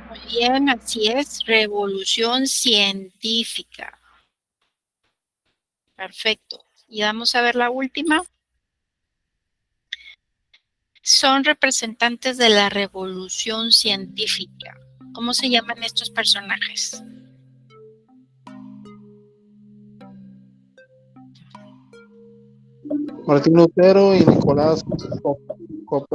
Speaker 1: Muy bien, así es, revolución científica. Perfecto. Y vamos a ver la última. Son representantes de la revolución científica. ¿Cómo se llaman estos personajes?
Speaker 4: Martín Lutero y Nicolás Copérnico.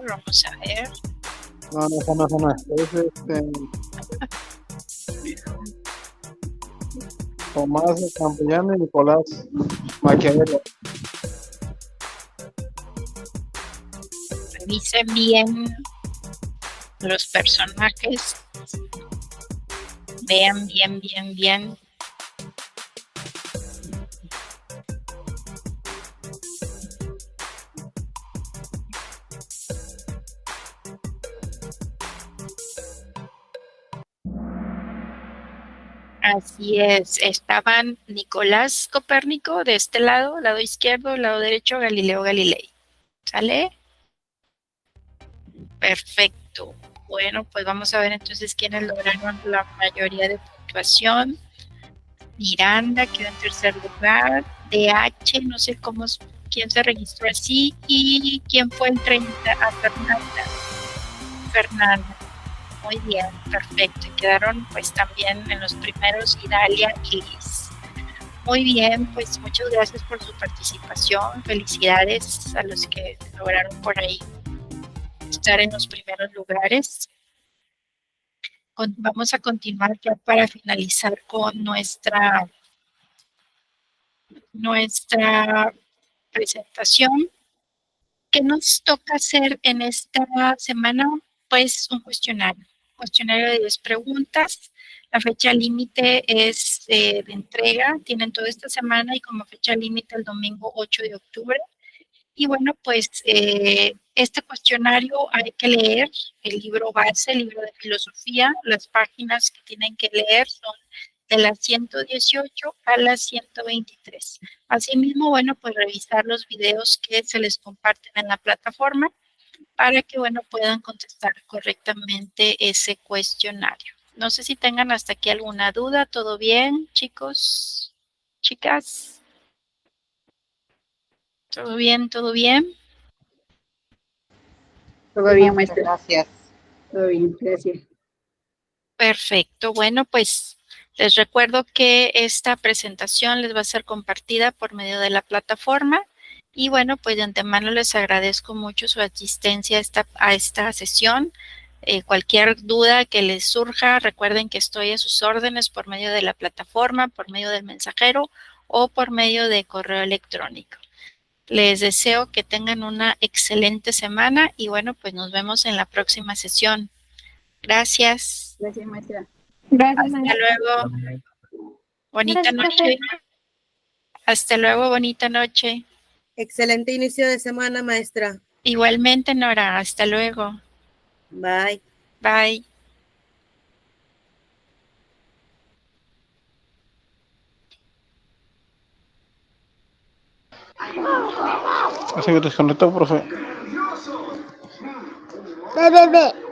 Speaker 1: Vamos a ver.
Speaker 4: No, no. Es Tomás Campellano y Nicolás Maquiavelo.
Speaker 1: Revisen bien los personajes. Vean bien. Así es, estaban Nicolás Copérnico de este lado izquierdo, lado derecho, Galileo Galilei. ¿Sale? Perfecto. Bueno, pues vamos a ver entonces quiénes lograron la mayoría de puntuación. Miranda quedó en tercer lugar. DH, no sé quién se registró así. ¿Y quién fue el 30? A Fernanda. Fernanda. Muy bien, perfecto. Y quedaron pues también en los primeros Idalia y Liz. Muy bien, pues muchas gracias por su participación. Felicidades a los que lograron por ahí estar en los primeros lugares. Vamos a continuar ya para finalizar con nuestra presentación. ¿Qué nos toca hacer en esta semana? Pues un cuestionario de 10 preguntas. La fecha límite es de entrega, tienen toda esta semana y como fecha límite el domingo 8 de octubre. Y bueno, pues este cuestionario hay que leer el libro base, el libro de filosofía. Las páginas que tienen que leer son de las 118 a las 123. Asimismo, bueno, pues revisar los videos que se les comparten en la plataforma para que, bueno, puedan contestar correctamente ese cuestionario. No sé si tengan hasta aquí alguna duda. ¿Todo bien, chicos? ¿Chicas? ¿Todo bien? ¿Todo bien?
Speaker 6: Todo bien, maestra.
Speaker 7: Gracias.
Speaker 6: Todo bien, gracias.
Speaker 1: Perfecto. Bueno, pues les recuerdo que esta presentación les va a ser compartida por medio de la plataforma y bueno, pues de antemano les agradezco mucho su asistencia a esta sesión. Cualquier duda que les surja, recuerden que estoy a sus órdenes por medio de la plataforma, por medio del mensajero o por medio de correo electrónico. Les deseo que tengan una excelente semana y bueno, pues nos vemos en la próxima sesión. Gracias.
Speaker 6: Gracias, maestra.
Speaker 2: Gracias,
Speaker 1: Hasta
Speaker 2: maestra.
Speaker 1: luego. Bonita
Speaker 2: Gracias,
Speaker 1: noche.
Speaker 2: profe.
Speaker 1: Hasta luego, bonita noche.
Speaker 5: Excelente inicio de semana, maestra.
Speaker 1: Igualmente, Nora. Hasta luego.
Speaker 5: Bye.
Speaker 1: Bye.
Speaker 4: Se desconectó, profe.
Speaker 7: Ve.